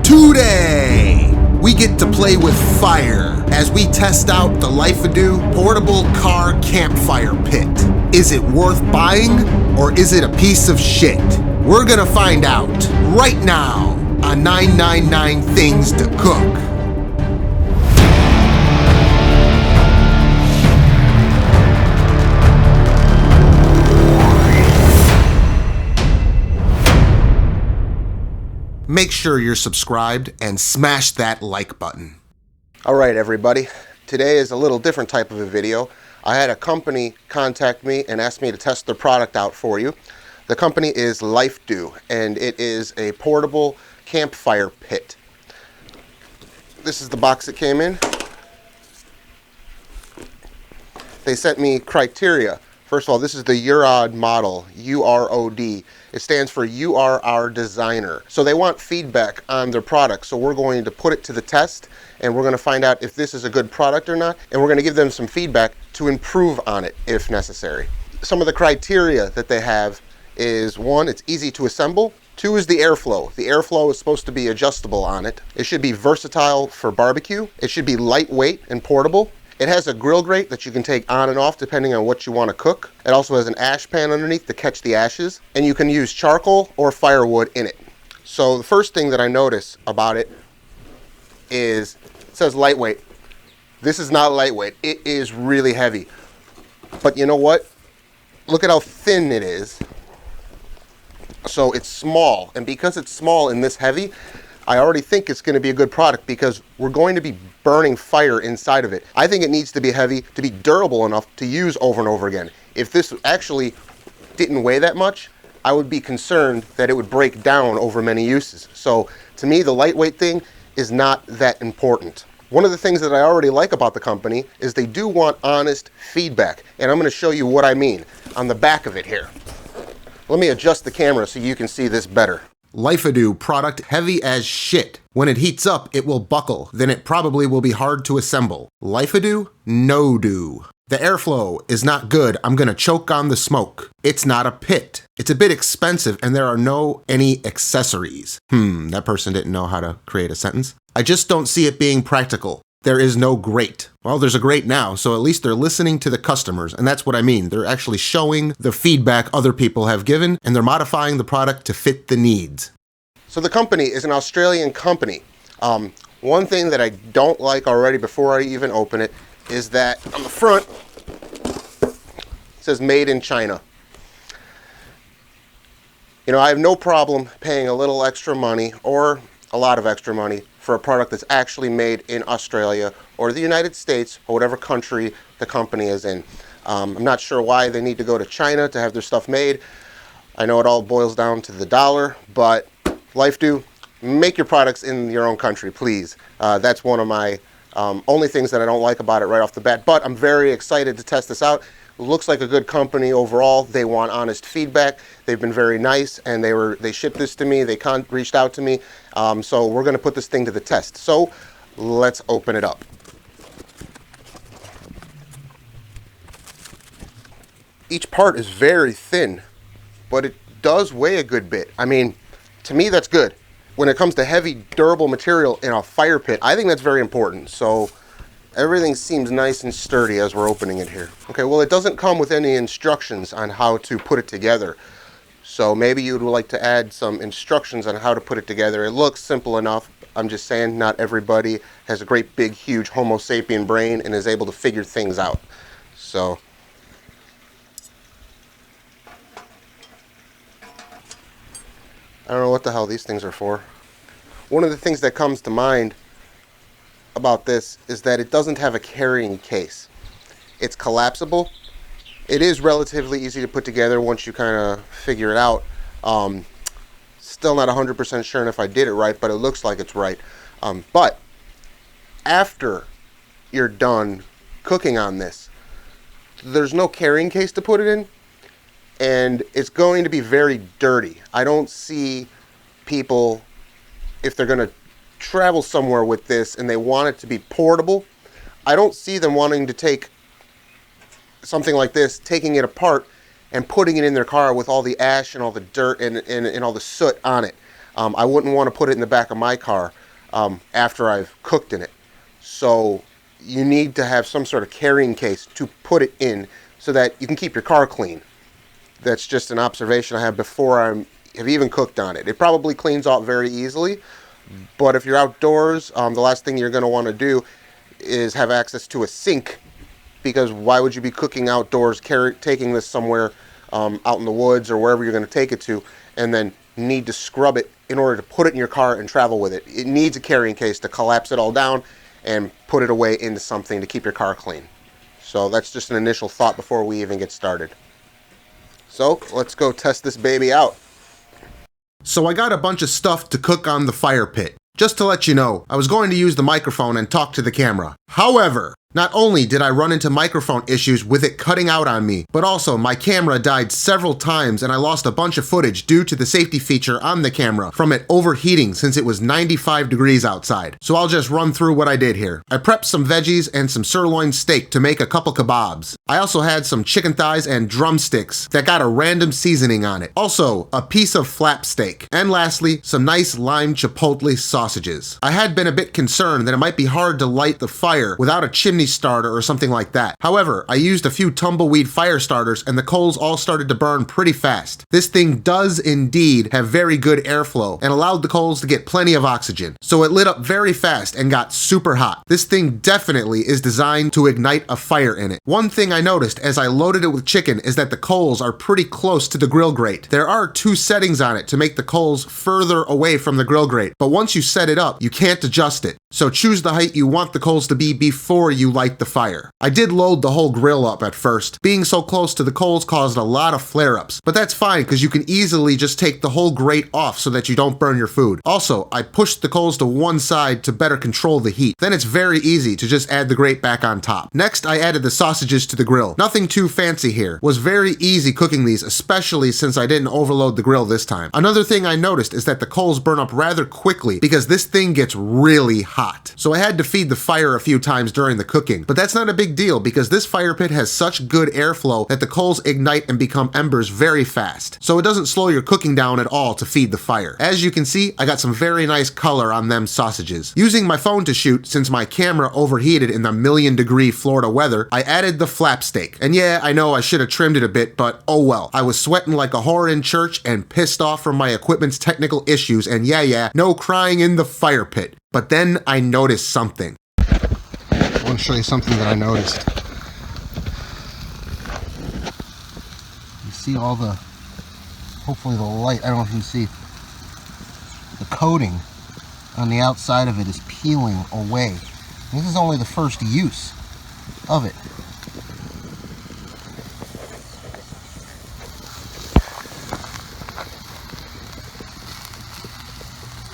Today, we get to play with fire as we test out the Lifedoo portable car campfire pit. Is it worth buying or is it a piece of shit? We're gonna find out right now on 999 Things to Cook. Make sure you're subscribed and smash that like button. All right, everybody. Today is a little different type of a video. I had a company contact me and ask me to test their product out for you. The company is Lifedoo, and it is a portable campfire pit. This is the box it came in. They sent me criteria. First of all, this is the UROD model, UROD. It stands for You Are Our Designer. So they want feedback on their product. So we're going to put it to the test and we're going to find out if this is a good product or not. And we're going to give them some feedback to improve on it if necessary. Some of the criteria that they have is 1, it's easy to assemble. 2 is the airflow. The airflow is supposed to be adjustable on it. It should be versatile for barbecue. It should be lightweight and portable. It has a grill grate that you can take on and off depending on what you want to cook. It also has an ash pan underneath to catch the ashes, and you can use charcoal or firewood in it. So the first thing that I notice about it is it says lightweight. This is not lightweight. It is really heavy. But you know what? Look at how thin it is. So it's small, and because it's small and this heavy, I already think it's going to be a good product because we're going to be burning fire inside of it. I think it needs to be heavy to be durable enough to use over and over again. If this actually didn't weigh that much, I would be concerned that it would break down over many uses. So to me, the lightweight thing is not that important. One of the things that I already like about the company is they do want honest feedback. And I'm going to show you what I mean on the back of it here. Let me adjust the camera so you can see this better. Lifedoo product heavy as shit. When it heats up, it will buckle. Then it probably will be hard to assemble. Lifedoo, no do. The airflow is not good. I'm gonna choke on the smoke. It's not a pit. It's a bit expensive and there are any accessories. That person didn't know how to create a sentence. I just don't see it being practical. There is no grate. Well, there's a grate now, so at least they're listening to the customers, and that's what I mean. They're actually showing the feedback other people have given, and they're modifying the product to fit the needs. So the company is an Australian company. One thing that I don't like already before I even open it is that on the front, it says made in China. You know, I have no problem paying a little extra money or a lot of extra money for a product that's actually made in Australia or the United States or whatever country the company is in. I'm not sure why they need to go to China to have their stuff made. I know it all boils down to the dollar, but Lifedoo, make your products in your own country, please. That's one of my only things that I don't like about it right off the bat, but I'm very excited to test this out. It looks like a good company overall. They want honest feedback. They've been very nice, and they shipped this to me. They reached out to me. So we're going to put this thing to the test. So let's open it up. Each part is very thin, but it does weigh a good bit. I mean, to me, that's good. When it comes to heavy, durable material in a fire pit, I think that's very important. So everything seems nice and sturdy as we're opening it here. Okay, well, it doesn't come with any instructions on how to put it together. So maybe you'd like to add some instructions on how to put it together. It looks simple enough. I'm just saying not everybody has a great big huge Homo sapien brain and is able to figure things out. So I don't know what the hell these things are for. One of the things that comes to mind about this is that it doesn't have a carrying case. It's collapsible. It is relatively easy to put together once you kind of figure it out. Still not 100% sure if I did it right, but it looks like it's right. But after you're done cooking on this, there's no carrying case to put it in, and it's going to be very dirty. I don't see people, if they're going to travel somewhere with this and they want it to be portable, I don't see them wanting to take something like this, taking it apart and putting it in their car with all the ash and all the dirt and all the soot on it. I wouldn't want to put it in the back of my car after I've cooked in it. So you need to have some sort of carrying case to put it in so that you can keep your car clean. That's just an observation I have before I have even cooked on it. It probably cleans out very easily, but if you're outdoors, the last thing you're going to want to do is have access to a sink, because why would you be cooking outdoors, taking this somewhere out in the woods or wherever you're going to take it to, and then need to scrub it in order to put it in your car and travel with it. It needs a carrying case to collapse it all down and put it away into something to keep your car clean. So that's just an initial thought before we even get started. So let's go test this baby out. So I got a bunch of stuff to cook on the fire pit. Just to let you know, I was going to use the microphone and talk to the camera. However, not only did I run into microphone issues with it cutting out on me, but also my camera died several times and I lost a bunch of footage due to the safety feature on the camera from it overheating since it was 95 degrees outside. So I'll just run through what I did here. I prepped some veggies and some sirloin steak to make a couple kebabs. I also had some chicken thighs and drumsticks that got a random seasoning on it. Also, a piece of flap steak. And lastly, some nice lime chipotle sausages. I had been a bit concerned that it might be hard to light the fire without a chimney starter or something like that. However, I used a few tumbleweed fire starters and the coals all started to burn pretty fast. This thing does indeed have very good airflow and allowed the coals to get plenty of oxygen. So it lit up very fast and got super hot. This thing definitely is designed to ignite a fire in it. One thing I noticed as I loaded it with chicken is that the coals are pretty close to the grill grate. There are 2 settings on it to make the coals further away from the grill grate, but once you set it up, you can't adjust it. So choose the height you want the coals to be before you light the fire. I did load the whole grill up at first. Being so close to the coals caused a lot of flare-ups, but that's fine because you can easily just take the whole grate off so that you don't burn your food. Also, I pushed the coals to one side to better control the heat. Then it's very easy to just add the grate back on top. Next, I added the sausages to the grill. Nothing too fancy here. Was very easy cooking these, especially since I didn't overload the grill this time. Another thing I noticed is that the coals burn up rather quickly because this thing gets really hot. So I had to feed the fire a few times during the cooking, but that's not a big deal because this fire pit has such good airflow that the coals ignite and become embers very fast. So it doesn't slow your cooking down at all to feed the fire. As you can see, I got some very nice color on them sausages. Using my phone to shoot, since my camera overheated in the 1,000,000-degree Florida weather, I added the flap steak. And yeah, I know I should have trimmed it a bit, but oh well. I was sweating like a whore in church and pissed off from my equipment's technical issues, and yeah, no crying in the fire pit. But then I noticed something. I want to show you something that I noticed. You see all the, hopefully the light, I don't know if you can see, the coating on the outside of it is peeling away. This is only the first use of it.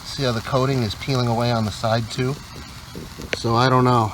See how the coating is peeling away on the side too? So I don't know.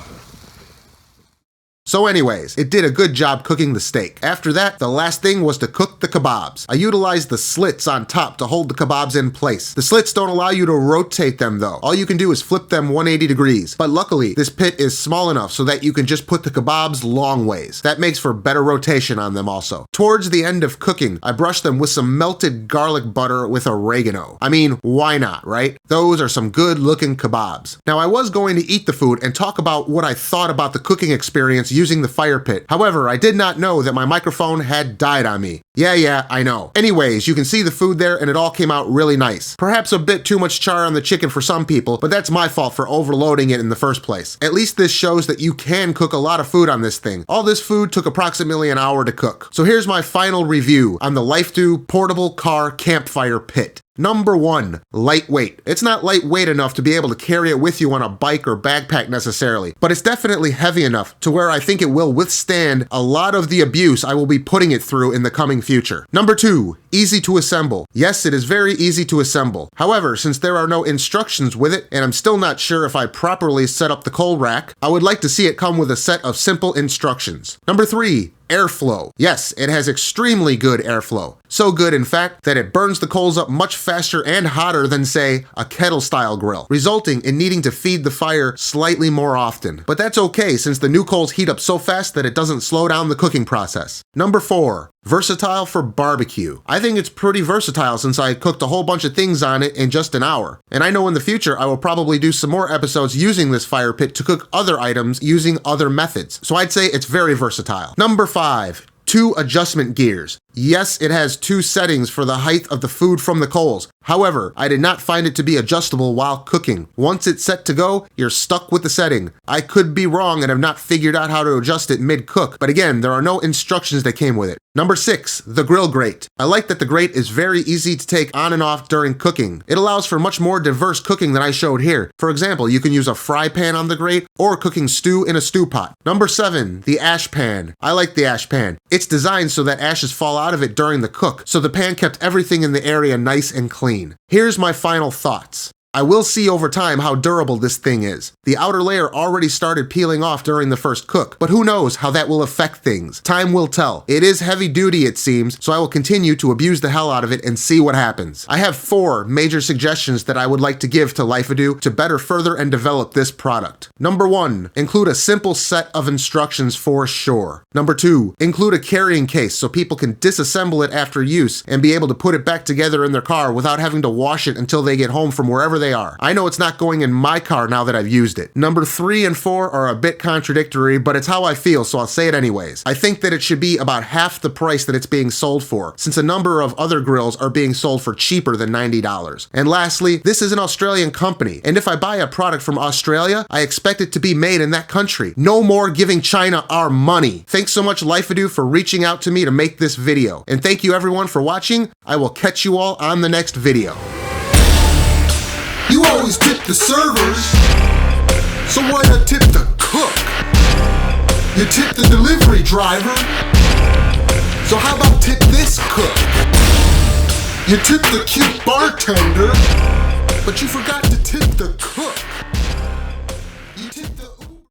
So anyways, it did a good job cooking the steak. After that, the last thing was to cook the kebabs. I utilized the slits on top to hold the kebabs in place. The slits don't allow you to rotate them though. All you can do is flip them 180 degrees. But luckily, this pit is small enough so that you can just put the kebabs long ways. That makes for better rotation on them also. Towards the end of cooking, I brushed them with some melted garlic butter with oregano. I mean, why not, right? Those are some good looking kebabs. Now I was going to eat the food and talk about what I thought about the cooking experience using the fire pit. However, I did not know that my microphone had died on me. Yeah, I know. Anyways, you can see the food there and it all came out really nice. Perhaps a bit too much char on the chicken for some people, but that's my fault for overloading it in the first place. At least this shows that you can cook a lot of food on this thing. All this food took approximately an hour to cook. So here's my final review on the Lifedoo Portable Car Campfire Pit. Number 1, lightweight. It's not lightweight enough to be able to carry it with you on a bike or backpack necessarily, but it's definitely heavy enough to where I think it will withstand a lot of the abuse I will be putting it through in the coming future. Number 2, easy to assemble. Yes, it is very easy to assemble. However, since there are no instructions with it, and I'm still not sure if I properly set up the coal rack, I would like to see it come with a set of simple instructions. Number 3, airflow. Yes, it has extremely good airflow. So good, in fact, that it burns the coals up much faster and hotter than, say, a kettle-style grill, resulting in needing to feed the fire slightly more often. But that's okay, since the new coals heat up so fast that it doesn't slow down the cooking process. Number 4. Versatile for barbecue. I think it's pretty versatile since I cooked a whole bunch of things on it in just an hour. And I know in the future I will probably do some more episodes using this fire pit to cook other items using other methods. So I'd say it's very versatile. Number 5. 2 adjustment gears. Yes, it has 2 settings for the height of the food from the coals. However, I did not find it to be adjustable while cooking. Once it's set to go, you're stuck with the setting. I could be wrong and have not figured out how to adjust it mid-cook, but again, there are no instructions that came with it. Number 6, the Grill Grate. I like that the grate is very easy to take on and off during cooking. It allows for much more diverse cooking than I showed here. For example, you can use a fry pan on the grate or cooking stew in a stew pot. Number 7, the ash pan. I like the ash pan. It's designed so that ashes fall out of it during the cook, so the pan kept everything in the area nice and clean. Here's my final thoughts. I will see over time how durable this thing is. The outer layer already started peeling off during the first cook, but who knows how that will affect things. Time will tell. It is heavy duty, it seems, so I will continue to abuse the hell out of it and see what happens. I have 4 major suggestions that I would like to give to Lifedoo to better further and develop this product. Number 1, include a simple set of instructions for sure. Number 2, include a carrying case so people can disassemble it after use and be able to put it back together in their car without having to wash it until they get home from wherever they are. I know it's not going in my car now that I've used it. Number 3 and 4 are a bit contradictory, but it's how I feel, so I'll say it anyways. I think that it should be about half the price that it's being sold for, since a number of other grills are being sold for cheaper than $90. And lastly, this is an Australian company, and if I buy a product from Australia, I expect it to be made in that country. No more giving China our money. Thanks so much, Lifedoo, for reaching out to me to make this video. And thank you everyone for watching. I will catch you all on the next video. You always tip the servers, so why not tip the cook? You tip the delivery driver, so how about tip this cook? You tip the cute bartender, but you forgot to tip the cook.